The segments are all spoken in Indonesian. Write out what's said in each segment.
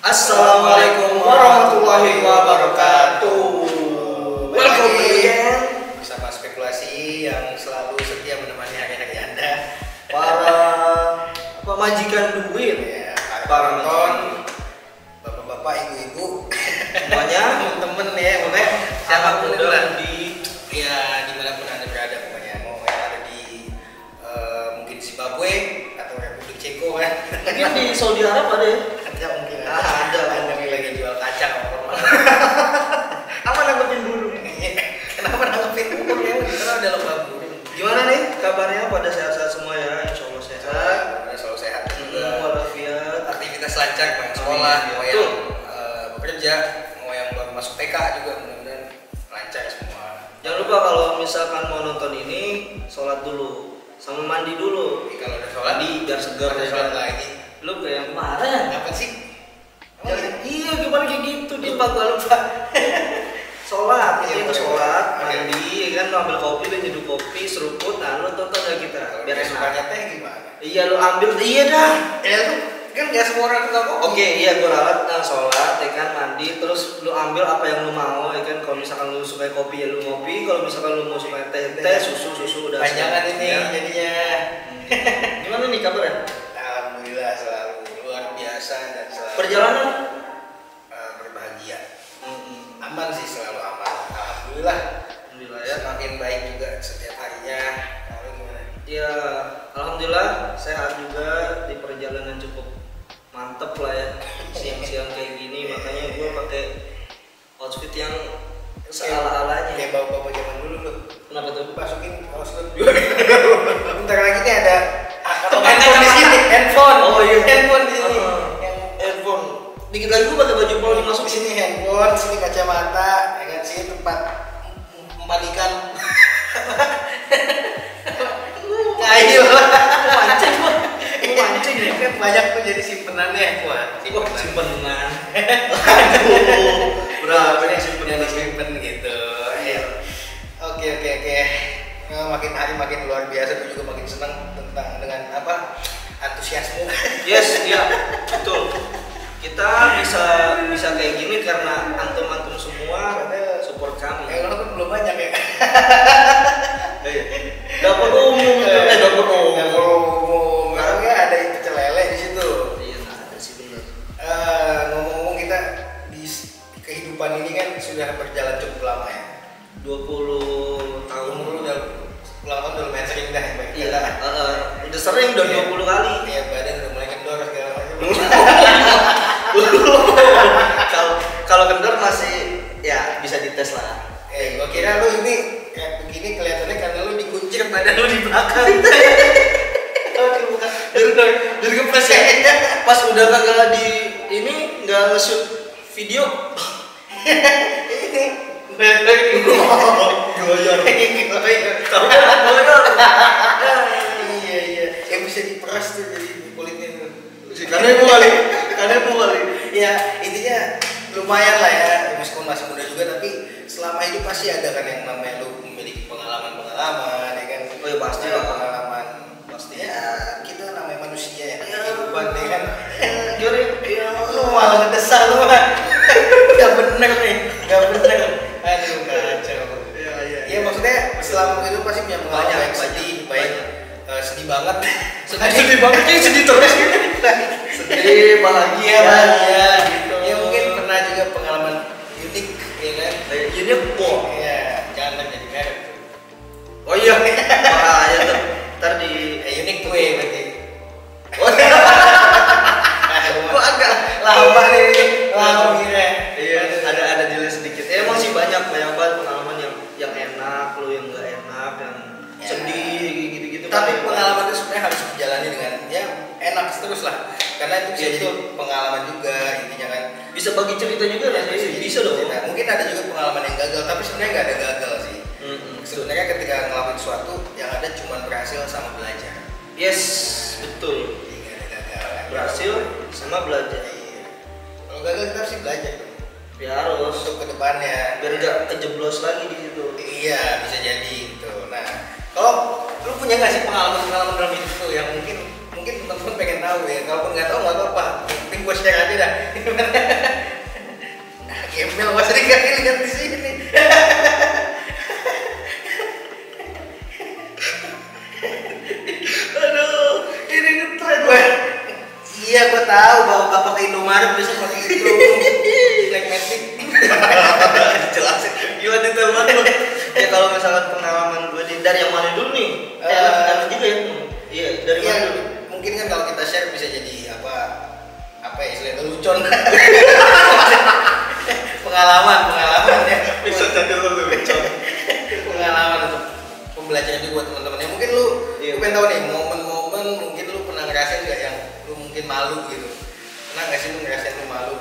Assalamualaikum warahmatullahi wabarakatuh. Welcome again bersama spekulasi yang selalu setia menemani hari-hari Anda. Para majikan duit, Ya, para penonton, bapak-bapak, ibu-ibu, semuanya, temen-temen ya, pokoknya siapapun muda lah di ya dimanapun Anda berada, pokoknya mau yang ada di mungkin Zimbabwe atau Republik Ceko kan. mungkin di Saudi Arab ada ya? Ada mungkin Ada lah. Anda lagi jual kacang apa Apa nanggepin dulu? Kenapa nanggepin bubur ya? Karena ada lomba bubur. Gimana nih kabarnya? Pada sehat-sehat semua ya? Insya Allah sehat. Selalu sehat juga. Walafiat. Aktivitas lancar, mau yang sekolah, mau yang bekerja, mau yang baru masuk TK juga mudah-mudahan lancar semua. Jangan lupa kalau misalkan mau nonton ini, sholat dulu, sama mandi dulu. Jadi kalau udah sholat Mandi biar segar. udah sholat lagi. Lu kayak yang kemarin. Apa sih? Iya, gimana kayak gitu? Gua lupa. Sholat, Iya, itu boleh, sholat, boleh. mandi, kan lu ambil kopi, lu nyeduh kopi, seruput, nah lu tonton ya kita, Kalau biar dia enak. sukanya teh gimana? Iya, lu ambil, iya dah. Ya lu kan nggak semua orang suka kopi. Oke, iya gua ralat, sholat, ya kan, mandi, terus lu ambil apa yang lu mau, ya kan. Kalau misalkan lu suka kopi ya lu ngopi, kalau misalkan lu mau suka teh, susu udah. Panjangan siap. ini Ya. jadinya. Gimana nih kabarnya? Alhamdulillah selalu luar biasa dan selalu Perjalanan? berbahagia. Aman sih, selalu aman. Alhamdulillah. Alhamdulillah ya. Semakin baik juga setiap harinya. Lalu gimana? Ya, alhamdulillah sehat juga, di perjalanan cukup mantep lah ya. Siang-siang kayak gini, makanya gue pakai outfit yang seala-alanya. Kayak bapak-bapak zaman dulu loh. Kenapa tuh? Masukin kaos lu. Bentar lagi nih ada Pakai handphone di sini. Handphone. Oh iya. Handphone di sini. Yang handphone. Dikit lagi gue pakai baju polo dimasuk Di sini handphone, sini kacamata, ya kan, sini tempat memanikan. Ayo lah. mancing gue. Mancing ya. Kan banyak tuh jadi simpenannya kuat. Simpenan. Aduh. Berapa nih simpenan? Simpen gitu. Ayo. Oke. Makin hari makin luar biasa, gue juga makin senang dengan apa? Antusiasme. Yes, iya, betul. Kita bisa kayak gini karena antum semua support kami. Kalau kan belum banyak ya. Dapur umum itu, dapur umum. Dapur umum. Kalau nggak ada itu celele di situ. Iya, ada sih benar. Ngomong-ngomong, kita di kehidupan ini kan sudah berjalan cukup lama ya. 20 tahun. Umur udah lama, udah lumayan sering dah. Iya, udah sering, udah 20 kali. Iya, badan udah mulai kendor segala macam. Kalau kendor masih ya bisa dites lah. Gua kira lu ini kayak begini kelihatannya karena lu dikuncir badan lu di belakang. Dari kepres ya. Pas udah kagak di ini nggak nge-shoot video. Ini Goyor. Tahu kan goyor. Iya. Yang bisa diperas tuh jadi kulitnya tuh. Karena itu kali. Ya, intinya lumayan lah ya. Meskipun masih muda juga, tapi selama hidup pasti ada kan yang namanya lu memiliki pengalaman ya kan. Oh ya pasti Ada lah. pengalaman. Pasti ya, kita namanya manusia ya, kehidupan ya kan. Iya. Lu malah ngedesal lu kan. Gak bener nih, gak bener. Aduh, kacau. Iya. Iya, maksudnya selama hidup pasti punya pengalaman Banyak, baik sedih, baik sedih banget. Sedih banget kayak sedih terus gitu. Sedih, bahagia, gitu. Ya mungkin pernah juga pengalaman unik, ya kan? Ini kok. Iya, jangan jadi merek. Oh iya. Bahaya tuh. Ntar di Unik gue berarti. gua agak Lama nih, lama gini. Iya, ada delay sedikit. Emang sih banyak banget pengalaman yang enak, lu yang enggak enak, yang Ya. sedih gitu-gitu. Tapi pengalaman itu sebenarnya harus dijalani dengan ya enak terus lah. Karena itu bisa Iya, jadi betul. pengalaman juga intinya kan. bisa bagi cerita juga kan? Bisa dong. Cerita. Mungkin ada juga pengalaman yang gagal, tapi sebenarnya nggak ada gagal sih. Sebenarnya ketika ngelakuin sesuatu yang ada cuma berhasil sama belajar. Yes, betul. Jadi nggak ada gagal. Berhasil sama belajar. Iya. Kalau gagal kita harus belajar dong. Ya harus. Untuk kedepannya. Biar nggak kejeblos lagi di situ. Iya, bisa jadi gitu. Nah, kalau lu punya nggak sih pengalaman dalam hidup tuh yang mungkin teman-teman pengen tahu ya. Kalaupun nggak tahu nggak apa-apa. Yang penting mungkin gua share aja dah. Gembel gua sering kali lihat di sini. Aduh, ini ngetren. Iya, gua tahu bahwa bapak ke Indomaret bisa pakai itu. Black Magic. Jelasin. Gila detail banget lu. Ya kalau misalkan pengalaman gue dari yang mana dulu nih? Enak juga ya. Iya, dari mana dulu? Mungkin kan kalau kita share bisa jadi apa ya istilahnya lelucon. pengalaman ya. Bisa jadi lelucon. Pengalaman untuk pembelajaran juga buat teman-teman. Ya mungkin lu pengen tahu nih momen-momen mungkin lu pernah ngerasain nggak yang lu mungkin malu gitu. Pernah nggak sih lu ngerasain lu malu?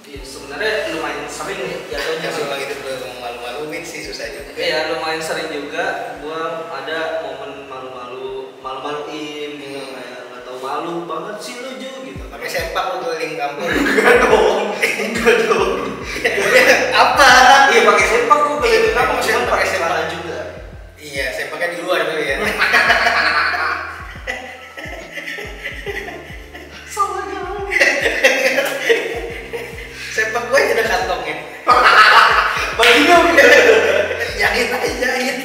Iya, sebenarnya lumayan sering ya jatuhnya. Yang lagi itu belum malu-maluin sih susah juga. Iya, lumayan sering juga. Gua ada momen malu-maluin gitu kayak nggak tahu malu banget sih lu Ju gitu. Pakai sempak lu keliling kampung. Enggak dong. Apa? Iya pakai sempak gua keliling kampung, Maksudnya cuma pakai pakai sempak. sempak juga. Iya, sempaknya di luar dulu ya. Salah jauh. Sempak gue aja ada kantongnya. Bagi dong. Jahit aja jahit.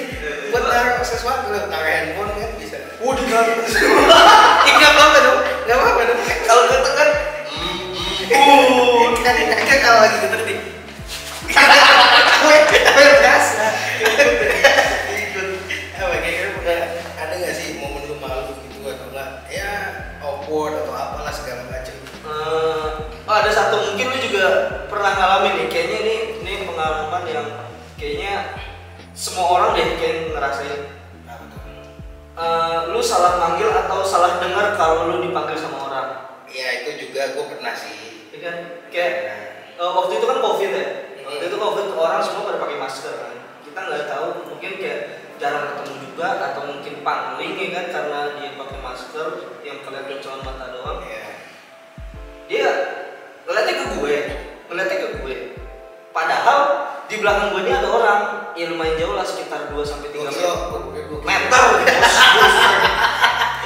Buat taruh sesuatu, taruh handphone kan bisa. Waduh kan. Nggak apa-apa dong, nggak apa-apa dong. Kalau kata kan Kan kalau lagi geter nih. Gue biasa. Apa kira-kira pernah ada nggak sih momen lu malu gitu atau enggak? Ya awkward atau apalah segala macam. Ada satu mungkin lu juga pernah ngalamin nih. Kayaknya ini pengalaman yang kayaknya semua orang deh kayak ngerasain. Apa tuh? Lu salah manggil atau salah dengar kalau lu dipanggil sama orang. Ya itu juga gue pernah sih. Ya kan kayak waktu itu kan COVID ya. Waktu itu COVID orang semua pada pakai masker kan. Kita nggak tahu mungkin kayak jarang ketemu juga atau mungkin pangling ya kan karena dia pakai masker yang kelihatan cuma mata doang. Ya. Dia ngeliatnya ke gue. Padahal di belakang gue ini ada orang yang lumayan jauh lah sekitar 2 sampai 3 meter.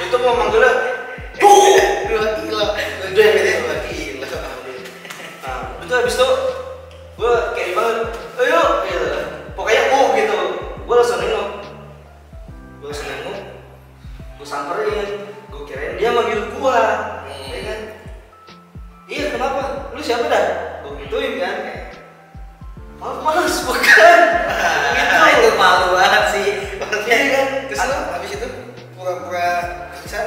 Itu mau manggilnya Gila. Nah, itu habis itu gue kayak banget, ayo gitu. Pokoknya gitu. Gue langsung nengok, gue samperin, gue kirain dia manggil gue, ya kan? Iya kenapa? Lu siapa dah? Gue gituin kan? Maaf mas, bukan. Gitu. Itu malu banget sih. Iya kan? Terus lu habis itu pura-pura pingsan?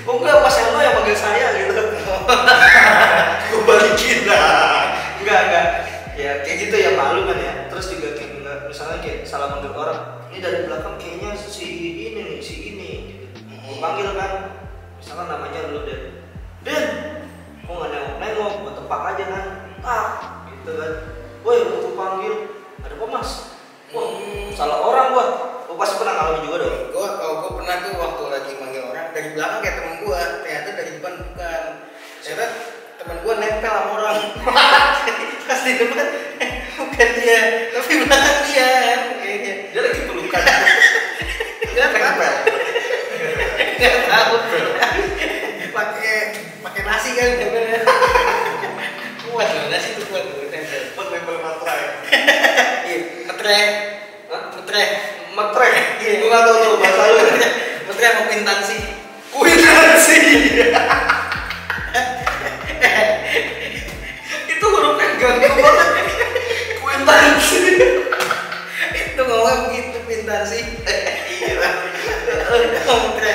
Oh enggak, mas Elno yang manggil saya gitu. Gue balikin dah. Enggak. Ya kayak gitu ya malu kan ya. Terus juga kayak misalnya kayak salah manggil orang. Ini dari belakang kayaknya si ini. Gitu. Gue panggil kan. Misalkan namanya lu Den. Kok nggak nengok? Gue tepak aja kan. Gitu kan. Woi, lu panggil. Ada apa mas? Wah, salah orang gua. Lu pasti pernah ngalamin juga dong. Gue pernah tuh waktu lagi manggil orang dari belakang kayak temen gue, ternyata dari depan bukan. Ternyata temen gue nempel sama orang. Pas di depan bukan dia, tapi belakang dia kan kayaknya. Dia lagi pelukan. Nggak nempel. Nggak tahu. Pakai nasi kan sebenarnya. Kuat loh nasi tuh kuat loh nempel. Nempel matre. Iya, metre. Matre. Iya. Gua nggak tahu tuh bahasa lu. Metre sama kuintansi. Kuitansi. Itu hurufnya ganggu banget. Kuitansi. Itu ngomong begitu kuintansi. Iya. Metre.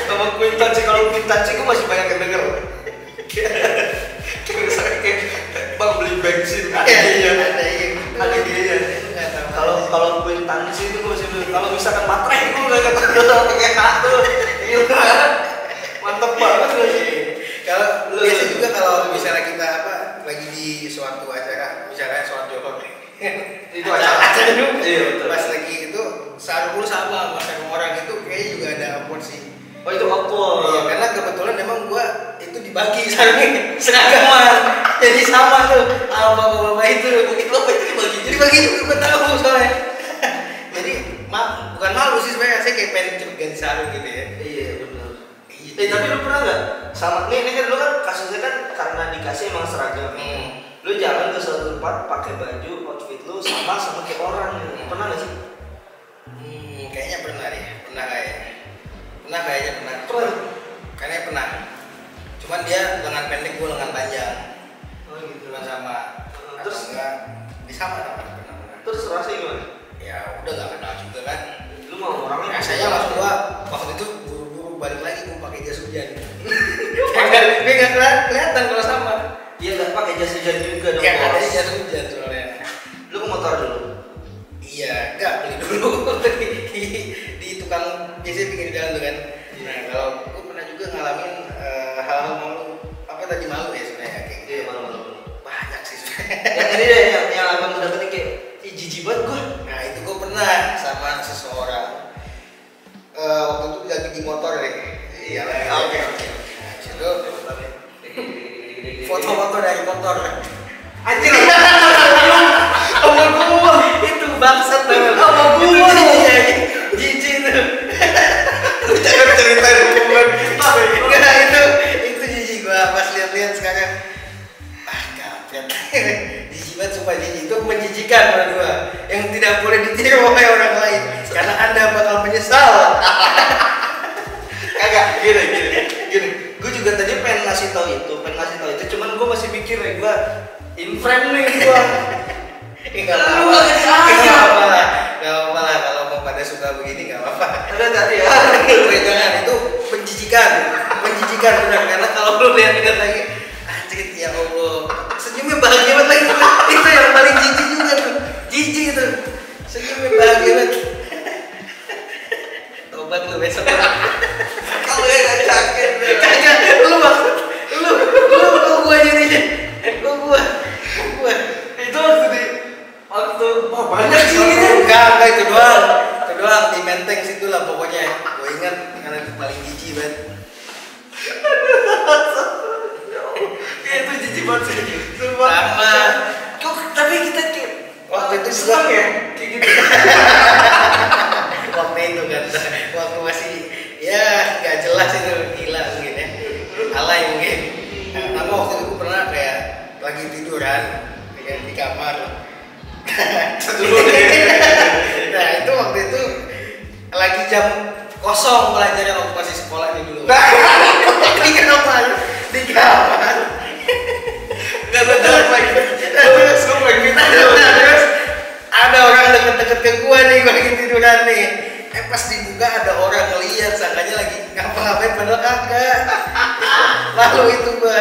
Sama kuitansi, kalau kuitansi gua masih banyak yang denger. Kayak misalnya kayak bang beli bensin. Ada dia. Kalau kuitansi itu gua masih dulu. Kalau misalkan matre gua nggak tahu pakai H tuh. Gila. Mantep banget loh. Kalau biasa juga kalau misalnya kita lagi di suatu acara, misalnya sholat Johor. Itu acara dulu. Iya betul. Pas lagi itu sarung lu sama orang itu kayaknya juga ada awkward sih. Oh itu awkward. Iya, karena kebetulan memang gua itu dibagi sarungnya seragaman. Jadi sama tuh sama bapak-bapak itu. Mungkin bapak itu Dibagi juga gua tahu soalnya. Jadi bukan malu sih sebenarnya, saya kayak pengen cepet ganti sarung gitu ya. Iya benar. Iya Tapi lu pernah nggak sama ini kan lu kan kasusnya kan karena dikasih emang seragam. Lu jalan ke suatu tempat pakai baju outfit lu sama kayak orang gitu. Pernah nggak sih? Kayaknya pernah deh. Kayaknya pernah. Kayaknya pernah. Cuman dia lengan pendek, gua lengan panjang. Oh gitu. Cuma sama. Terus enggak disama pernah. Terus rasanya gimana? Ya udah nggak kenal juga kan. Lu mau orangnya? Rasanya langsung gua waktu itu buru-buru balik lagi gua pakai jas hujan. Gue nggak kelihatan kalau sama. Iya nggak pakai jas hujan juga dong. Iya ada jas hujan soalnya. Lu ke motor dulu? Iya, nggak beli dulu di tukang biasanya pinggir jalan tuh kan. Nah kalau gue pernah juga ngalamin hal-hal malu apa tadi malu ya sebenarnya kayak gitu. Iya malu. Banyak sih sebenarnya. Yang ini deh yang akan mendapetin kayak jijik banget gua. Nah itu gue pernah sama seseorang waktu itu lagi di motor deh. Iya lah. Oke. Nah situ foto-foto dari motor. Anjir. Sama gua itu bangsat banget. Sama gua. Jijik tuh. Jangan ceritain hubungan kita. Enggak itu jijik gua pas lihat-lihat sekarang. Kaget. Jijik banget sumpah jijik. Itu menjijikan menurut gua. Yang tidak boleh ditiru oleh orang lain karena Anda bakal menyesal. Kagak, gini. Gue juga tadi pengen ngasih tahu itu, cuman gue masih mikir ya gue in frame nih gue. Enggak apa-apa lah kalau mau pada suka begini enggak apa-apa. Ada tadi ya. Jangan itu menjijikan benar karena kalau lu lihat lagi anjir ya Allah. Senyumnya bahagia banget lagi. Itu yang paling jijik juga tuh. Jijik itu. Senyumnya bahagia banget. Tobat lu besok. Kalau yang gak sakit Kagak, lu gua jadi gua itu waktu banyak sih enggak itu doang di Menteng situ lah pokoknya gua ingat karena itu paling jijik banget. Itu jijik banget sih Sama kok tapi kita waktu itu senang ya kayak gitu. Waktu itu kan waktu masih ya nggak jelas itu gila mungkin ya alay mungkin. Tapi waktu itu gue pernah kayak lagi tiduran kayak di kamar. Nah itu waktu itu lagi jam kosong belajarnya waktu masih sekolah ini dulu. Di kamar nggak betul lagi. Terus ada orang deket-deket ke gua nih, gua lagi tiduran nih. Pas dibuka ada orang ngeliat, sangkanya lagi ngapa-ngapain padahal kagak. Lalu itu gua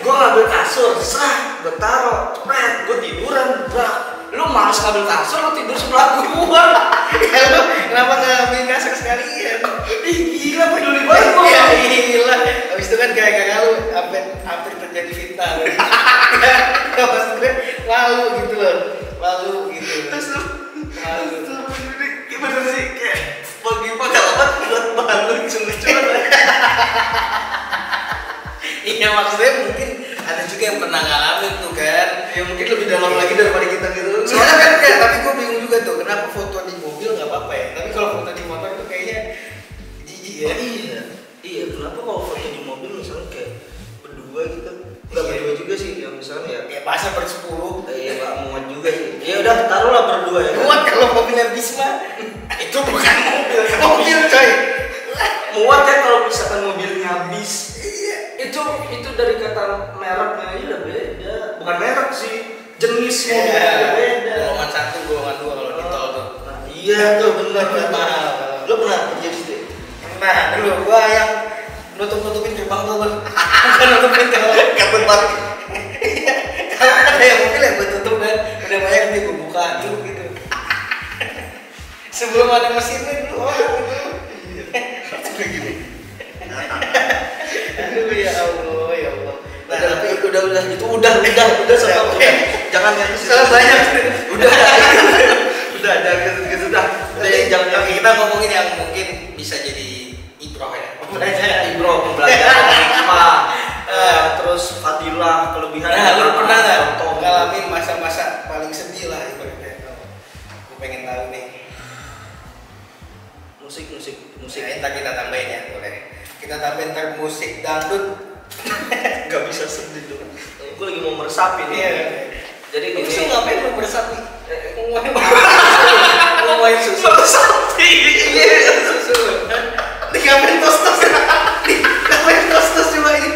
gua ngambil kasur, gue taruh, gue tiduran, lu males ngambil kasur, lu tidur sebelah gua. Ya lu kenapa nggak ambil kasur sekalian? Ih gila, peduli banget gua. Ya gila, habis itu kan kayak lu hampir terjadi fitnah. Nggak pas gue lalu gitu. Terus gimana sih kayak bagi pengalaman buat bahan lucu-lucuan. Iya maksudnya mungkin ada juga yang pernah ngalamin tuh kan. Ya mungkin lebih dalam lagi daripada kita gitu. Soalnya kan kayak tapi gue bingung juga tuh kenapa foto di mobil nggak apa-apa ya. Tapi kalau foto di motor itu kayaknya jijik ya. Iya. Kenapa kalau foto di mobil misalnya kayak berdua gitu? Nggak berdua juga sih, yang misalnya ya masa bersepuluh. Iya nggak muat juga sih. Ya udah taruhlah berdua ya. Muat kalau mobilnya Bisma. Itu bukan mobil coy. Muat kan kalau misalkan mobilnya bis. Iya. Itu dari kata mereknya aja udah beda. Bukan merek sih, jenis mobilnya Iya. udah beda. Golongan 1, golongan 2 kalau di tol tuh. Nah, iya tuh benar. Mahal. Lo pernah jadi sih? Nah, dulu gua yang nutupin gerbang tuh bukan nutupin kartu parkir. Kalau ada yang mobil yang gua tutup kan, udah banyak nih gua buka dulu gitu. Sebelum ada mesinnya dulu begini. Aduh ya Allah. Nah, tapi udah gitu udah sama jangan yang Kalau banyak udah gitu dah. jangan kita ngomongin yang mungkin bisa jadi ibroh ya. Pembelajaran hikmah. Terus fadilah kelebihan. Nah, lu pernah nggak contoh ngalamin masa-masa paling sedih lah ibaratnya? Gue pengen tahu nih. musik. Nah, ntar kita tambahin ya, boleh. Kita tambahin ntar musik dangdut. Nggak bisa sedih dong. Gue lagi mau meresapi nih. Iya. Jadi gini. Susu ngapain lu meresapi? Mau main susu. Meresapi. Iya susu. Ngapain tos-tos? Ngapain tos-tos coba ini?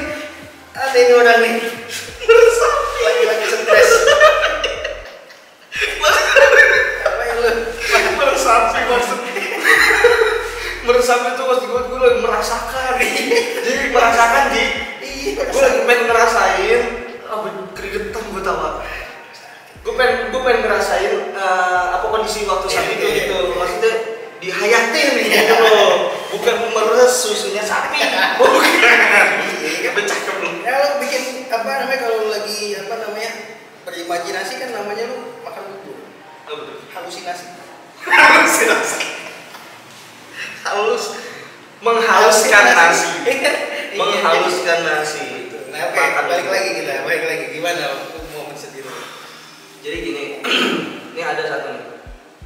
Ada ini orang nih. Meresapi. Lagi stres. Ngapain lu? Meresapi maksudnya. Meresapi itu maksud gue lagi merasakan. Jadi merasakan gue lagi pengen ngerasain keringetan gue tau. Gue pengen ngerasain apa kondisi waktu saat itu gitu. Maksudnya dihayatin gitu loh. Bukan meres susunya sapi. Bukan. Becah belum. Ya lo bikin apa namanya kalau lagi apa namanya berimajinasi kan namanya lu makan bubur. Halusinasi. Menghaluskan nasi. Menghaluskan nasi. Nah, oke, balik lagi gimana mau sedih lu? Jadi gini, ini ada satu nih.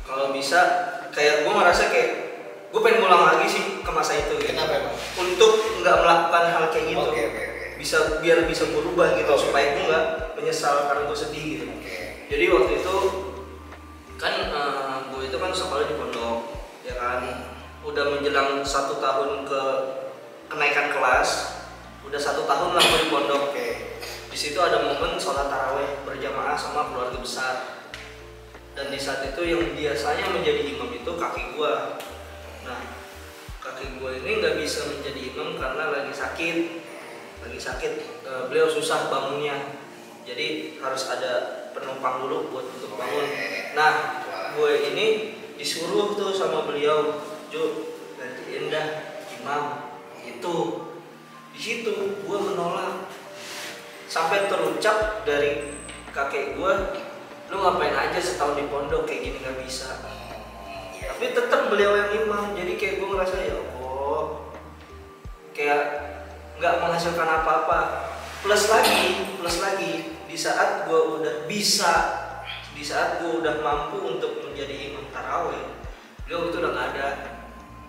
Kalau bisa kayak gue ngerasa kayak gue pengen ngulang lagi sih ke masa itu gitu. Kenapa emang? Untuk nggak melakukan hal kayak gitu. Oke. Biar bisa berubah gitu supaya gue nggak menyesal karena gue sedih gitu. Jadi waktu itu kan gue itu kan sekolah di pondok, ya kan. Udah menjelang 1 tahun ke kenaikan kelas, udah 1 tahun lah gue di pondok. Di situ ada momen sholat taraweh berjamaah sama keluarga besar. Dan di saat itu yang biasanya menjadi imam itu kaki gue. Nah, kaki gue ini nggak bisa menjadi imam karena lagi sakit. Beliau susah bangunnya. Jadi harus ada penumpang dulu buat untuk bangun. Nah, gue ini disuruh tuh sama beliau, "Ju, gantiin dah imam." Itu di situ gue menolak sampai terucap dari kakek gue, "Lu ngapain aja setahun di pondok kayak gini, nggak bisa." Tapi tetap beliau yang imam. Jadi kayak gue ngerasa ya Allah, kayak nggak menghasilkan apa-apa. Plus lagi di saat gue udah bisa, di saat gue udah mampu untuk menjadi imam taraweh, beliau itu udah nggak ada.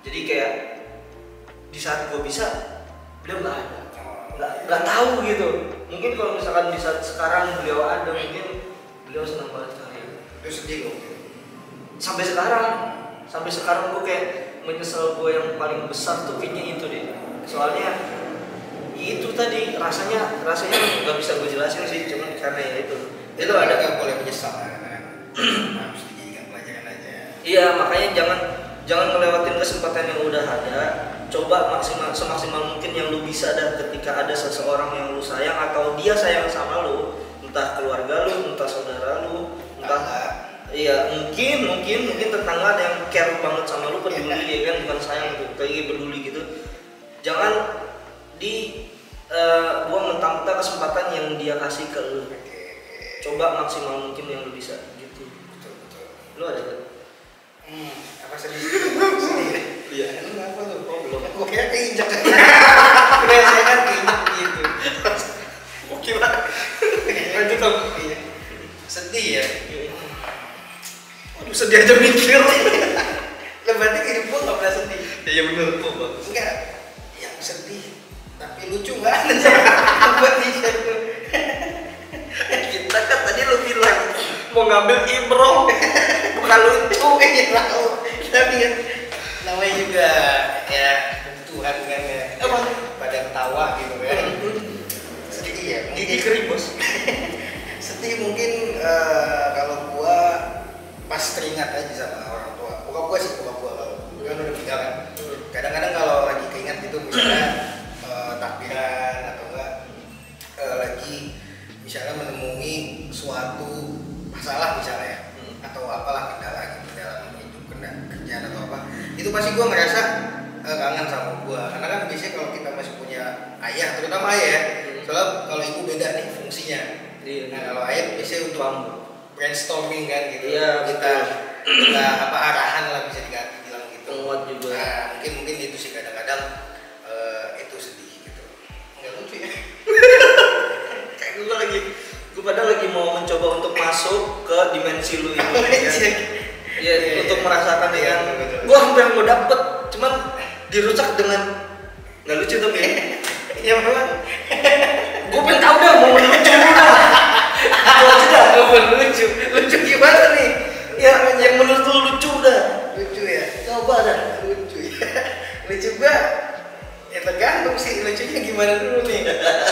Jadi kayak di saat gue bisa, beliau nggak ada, nggak tahu gitu. Mungkin kalau misalkan di saat sekarang beliau ada, mungkin beliau senang banget kali. Lu sedih loh. Sampai sekarang gue kayak menyesal. Gue yang paling besar tuh kayaknya itu deh. Soalnya itu tadi rasanya nggak bisa gue jelasin sih, cuman karena ya itu ada. Nggak boleh menyesal kan? Harus dijadikan pelajaran aja. Iya, makanya jangan ngelewatin kesempatan yang udah ada. Coba semaksimal mungkin yang lu bisa, dan ketika ada seseorang yang lu sayang atau dia sayang sama lu, entah keluarga lu, entah saudara lu, entah iya mungkin tetangga ada yang care banget sama lu, peduli ya kan, bukan sayang gitu, kayak peduli gitu. Jangan buang mentang-mentang kesempatan yang dia kasih ke lu. Coba maksimal mungkin yang lu bisa gitu. Betul. Lu ada kan? Apa sedih? Iya. Lu ngapa tuh? Oh, belum. Gue kira keinjak. Saya kan keinjak gitu. Gue kira. Lanjut dong. Sedih ya? Aduh, sedih aja mikir. Lah berarti hidup gue nggak pernah sedih. Iya bener tuh bang. Enggak, yang sedih tapi lucu nggak ada sih buat t-shirt tuh. Kita kan tadi lu bilang mau ngambil ibroh, bukan lucu. Iya tahu, tapi kan namanya juga ya Tuhan kan ya. Emang pada ketawa gitu kan. Sedih ya. Gigi kering bos. Sedih mungkin kalau gua pas teringat aja sama orang tua. Bokap gua kalau kan udah meninggal kan. Kadang-kadang kalau lagi keinget gitu misalnya takbiran atau enggak lagi misalnya menemui suatu masalah misalnya atau apalah kendala gitu dalam hidup, kerjaan atau apa, itu pasti gue ngerasa kangen sama gue, karena kan biasanya kalau kita masih punya ayah, terutama ayah ya, soalnya kalau ibu beda nih fungsinya. Nah kalau ayah biasanya untuk brainstorming kan gitu, kita apa arahan lah bisa dibilang gitu. Penguat juga. Nah, mungkin itu sih kadang-kadang itu sedih gitu. Nggak lucu ya. Kayak gue padahal lagi mau mencoba untuk masuk ke dimensi lu ini. Iya, untuk merasakan ya kan. Gue hampir mau dapet, cuma dirusak dengan nggak lucu tapi ya. Ya memang. Gue pengen tahu dah momen lucu dah. Itu aja dah. Momen lucu. Lucu gimana nih? Ya yang menurut lu lucu dah. Lucu ya. Coba dah. Lucu ya. Lucu gua. Ya tergantung sih lucunya gimana dulu nih.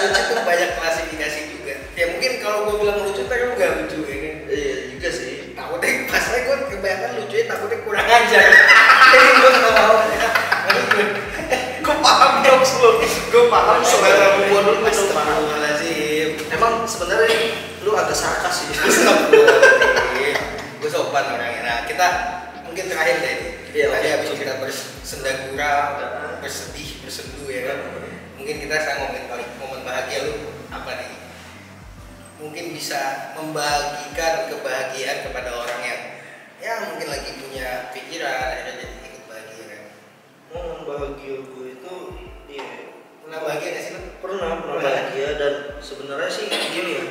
Lucu tuh banyak klasifikasi juga. Ya mungkin kalau gua bilang lucu tapi lu gak lucu ya kan. Iya juga sih. Takutnya pasnya gua kebanyakan lucunya takutnya kurang ajar. Jadi gua gak mau. Gue paham dong lu. Gue paham selera gua dulu Astagfirullahaladzim. Emang sebenarnya lu agak sarkas sih. Astagfirullahaladzim. Gua sopan orangnya. Nah kita mungkin terakhir deh ini. Iya, Tadi oke. habis kita bersenda gurau, bersedih, bersendu ya kan. Mungkin kita sekarang ngomongin paling momen bahagia lu apa nih? Mungkin bisa membagikan kebahagiaan kepada orang yang ya mungkin lagi punya pikiran akhirnya jadi ikut bahagia kan. Momen bahagia gue itu iya. Pernah bahagia gak sih lu? Pernah bahagia dan sebenarnya sih gini ya.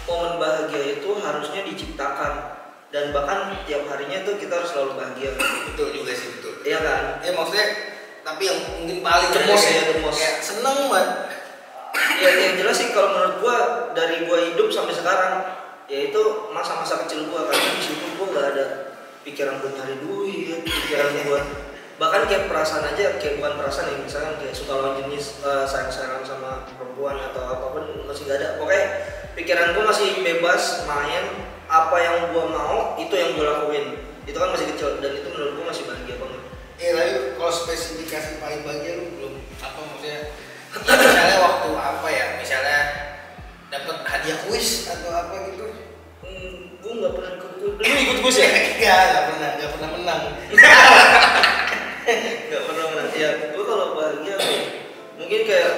Momen bahagia itu harusnya diciptakan dan bahkan tiap harinya tuh kita harus selalu bahagia. Betul juga sih, betul. Iya kan? Ya maksudnya tapi yang mungkin paling Demos kayak- ya, demos. kayak seneng banget. Ya yang jelas sih kalau menurut gua dari gua hidup sampai sekarang yaitu masa-masa kecil gua karena di situ gua nggak ada pikiran buat nyari duit, pikiran gua bahkan kayak perasaan aja kayak bukan perasaan ya misalkan kayak suka lawan jenis sayang-sayangan sama perempuan atau apapun masih gak ada. Pokoknya pikiran gua masih bebas main apa yang gua mau itu yang gua lakuin. Itu kan masih kecil dan itu menurut gua masih bahagia banget. Iya, tapi kalau spesifikasi paling bahagia lu belum apa maksudnya? Ya, misalnya waktu apa ya? Misalnya dapat hadiah kuis atau apa gitu? Gua nggak pernah ikut lu ikut gue ya? Nggak pernah menang. Nggak pernah menang. Ya, gue kalau bahagia mungkin kayak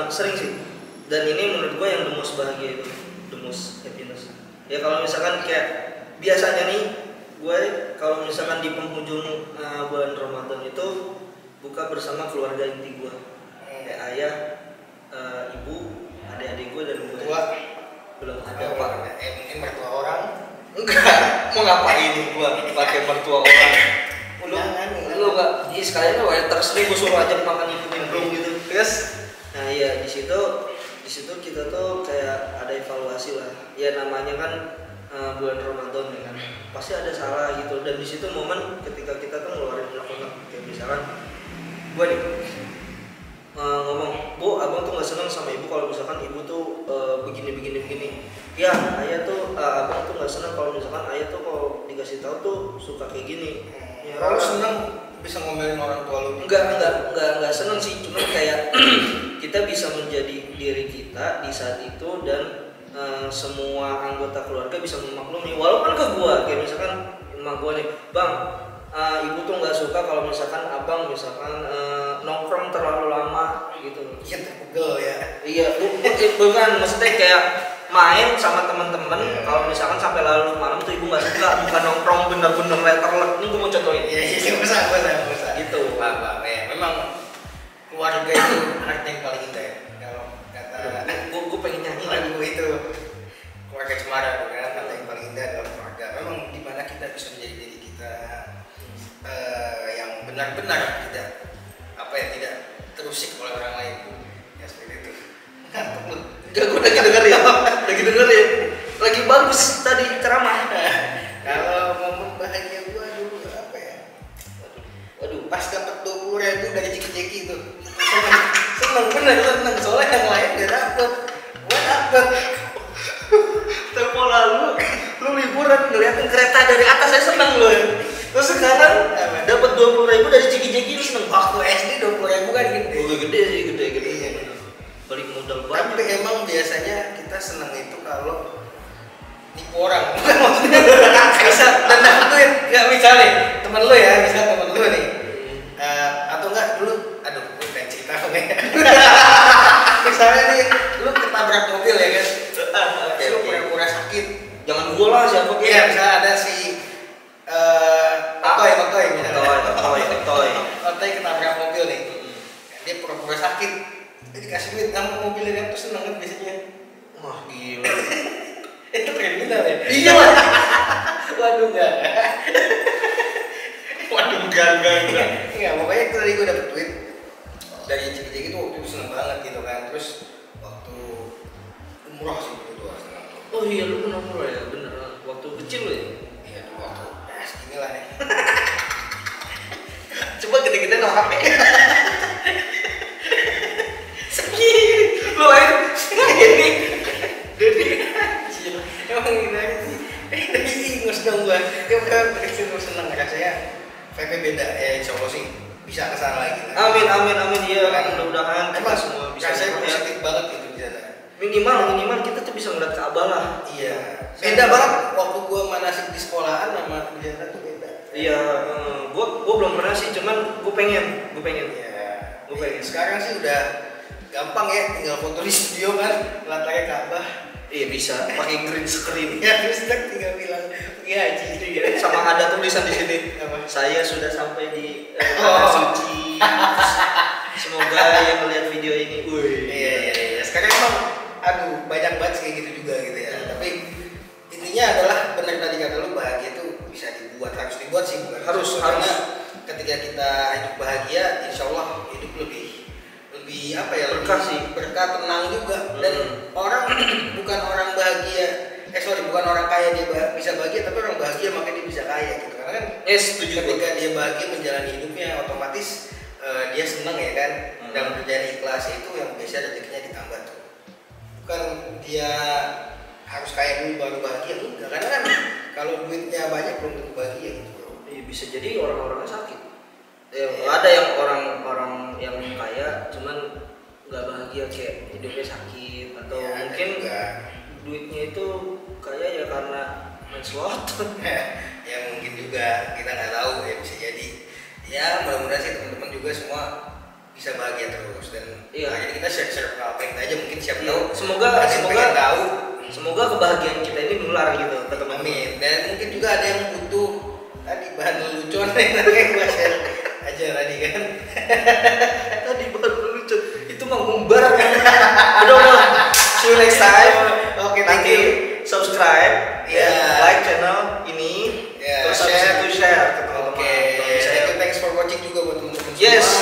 sering sih. Dan ini menurut gue yang the most bahagia itu, the most happiness. Ya kalau misalkan kayak biasanya nih, gue kalau misalkan di penghujung bulan Ramadan itu buka bersama keluarga inti gue, kayak ayah, ibu, adik-adik gue dan gue. Gua Belum ada apa? pak. Mungkin mertua orang. Enggak, mau ngapain gua pakai mertua orang? Lu nggak, iya sekalian lu waiters nih gua suruh ajak makan ibu belum gitu. Terus Nah iya di situ kita tuh kayak ada evaluasi lah. Ya namanya kan bulan Ramadan ya kan, pasti ada salah gitu. Dan di situ momen ketika kita tuh ngeluarin unek-unek kayak misalkan gua nih ngomong, bu, abang tuh nggak seneng sama ibu kalau misalkan ibu tuh begini. Ya, ayah tuh abang tuh nggak seneng kalau misalkan ayah tuh kalau dikasih tahu tuh suka kayak gini. Ya, kalau seneng bisa ngomelin orang tua lu. Enggak seneng sih, cuman kayak kita bisa menjadi diri kita di saat itu dan semua anggota keluarga bisa memaklumi. Walaupun ke gua kayak misalkan emak gua nih, bang, ibu tuh nggak suka kalau misalkan abang misalkan nongkrong terlalu lama gitu. Iya terpegel ya. Iya, bukan maksudnya kayak main sama teman-teman. Kalau misalkan sampai larut malam tuh ibu nggak suka, bukan nongkrong bener-bener letterlek. Ini gue mau contohin. Iya, bisa. Gitu. Pak, ya. Memang keluarga itu harta yang paling indah ya. Kalau kata Gue pengen nyanyi lagi. lagu itu keluarga Cemara tuh kan, harta yang paling indah adalah keluarga. Memang di mana kita bisa menjadi diri kita yang benar-benar tidak terusik oleh orang lain. Ya seperti itu. Ngantuk lu. Gak, gue lagi dengerin. Lagi bagus tadi ceramah. Kalau momen bahagia gua dulu apa ya? Waduh, Pas dapat 20.000 dari Ciki-Ciki itu. Seneng bener soalnya yang lain gak dapet. Gua dapet. tempo lalu lu liburan ngeliatin kereta dari atas saya seneng loh. Terus sekarang dapat 20.000 dari Ciki-Ciki lu seneng. Waktu SD 20.000 kan gede. Gede sih, gede. Balik modal banyak. Tapi emang biasanya kita seneng itu kalau nipu orang. Bukan maksudnya bisa dan dapet duit. Gak misalnya temen lu ya, temen lu nih. Atau enggak dulu, aduh, gue pengen cerita dong ya. Misalnya nih, lu ketabrak mobil ya kan. Lu pura-pura sakit. Jangan gua lah, siapa Iya, kayak misalnya ada si Otoy misalnya. Otoy ketabrak mobil nih. Dia pura-pura sakit. Dia dikasih duit sama mobilnya kan, terus seneng kan biasanya. wah gila. Itu kriminal ya? Iya lah. Waduh enggak. Waduh enggak. Iya, pokoknya itu tadi gue dapet duit dari cek-cek itu waktu itu seneng banget gitu kan. Terus waktu umroh sih itu seneng. Oh iya, lu pernah umroh ya, bener. Waktu kecil lo ya? Iya, waktu segini lah nih. Coba gede-gede no HP. Segini, lu aja segini. Jadi, emang gitu aja sih. Dari ingus dong gua. Ya bukan begitu seneng rasanya. VP beda ya, insya Allah sih bisa kesana lagi. Amin. Iya, Kan, mudah-mudahan kita emang semua bisa rasanya ya. positif banget gitu di sana. Minimal kita tuh bisa ngeliat Ka'bah lah. Iya. Beda banget waktu gua manasik di sekolahan sama di sana tuh beda. Iya, gua belum pernah sih, cuman gua pengen. Iya. Gua pengen. Sekarang sih udah gampang ya, tinggal foto di studio kan, latarnya Ka'bah. Iya bisa, pakai green screen. Ya terus kita tinggal bilang pergi haji. Sama ada tulisan di sini. Apa? Saya sudah sampai di tanah suci. Semoga yang melihat video ini, Iya. Sekarang emang, aduh banyak banget kayak gitu juga gitu ya. Tapi intinya adalah benar tadi kata lu, bahagia itu bisa harus dibuat sih, bukan Harus. Karena ketika kita hidup bahagia, insya Allah hidup lebih apa ya, Berkah lebih sih. berkah, tenang juga. Dan orang bukan orang bahagia, bukan orang kaya dia bisa bahagia, tapi orang bahagia makanya dia bisa kaya gitu. Karena kan setuju. ketika dia bahagia menjalani hidupnya, otomatis dia senang ya kan, dalam kerjaan ikhlas itu yang biasa rezekinya ditambah tuh. Bukan dia harus kaya dulu baru bahagia, enggak. Karena kan kalau duitnya banyak belum tentu bahagia gitu bro. Iya, bisa jadi orang-orangnya sakit. Ada yang orang yang kaya cuman nggak bahagia, kayak hidupnya sakit, atau Ya, mungkin juga. duitnya itu kaya ya karena main slot. Ya mungkin juga, kita nggak tahu ya, bisa jadi. Ya mudah-mudahan sih teman-teman juga semua bisa bahagia terus. Dan Iya. jadi kita share apa yang aja, mungkin siapa Iya. tahu Semoga pengen tahu. Semoga kebahagiaan kita ini nular gitu ke teman-teman. Amin. Dan mungkin juga ada yang butuh tadi bahan lelucon yang gue share aja tadi kan. Tadi baru lucu. Itu mah ngumbar kan. Udah. See you next time. Oke, thank Nanti you. subscribe, Yeah. like channel ini, Yeah, terus habis itu share ke Oke. teman-teman. Kalau bisa ya. Thanks for watching juga buat teman-teman Yes. semua.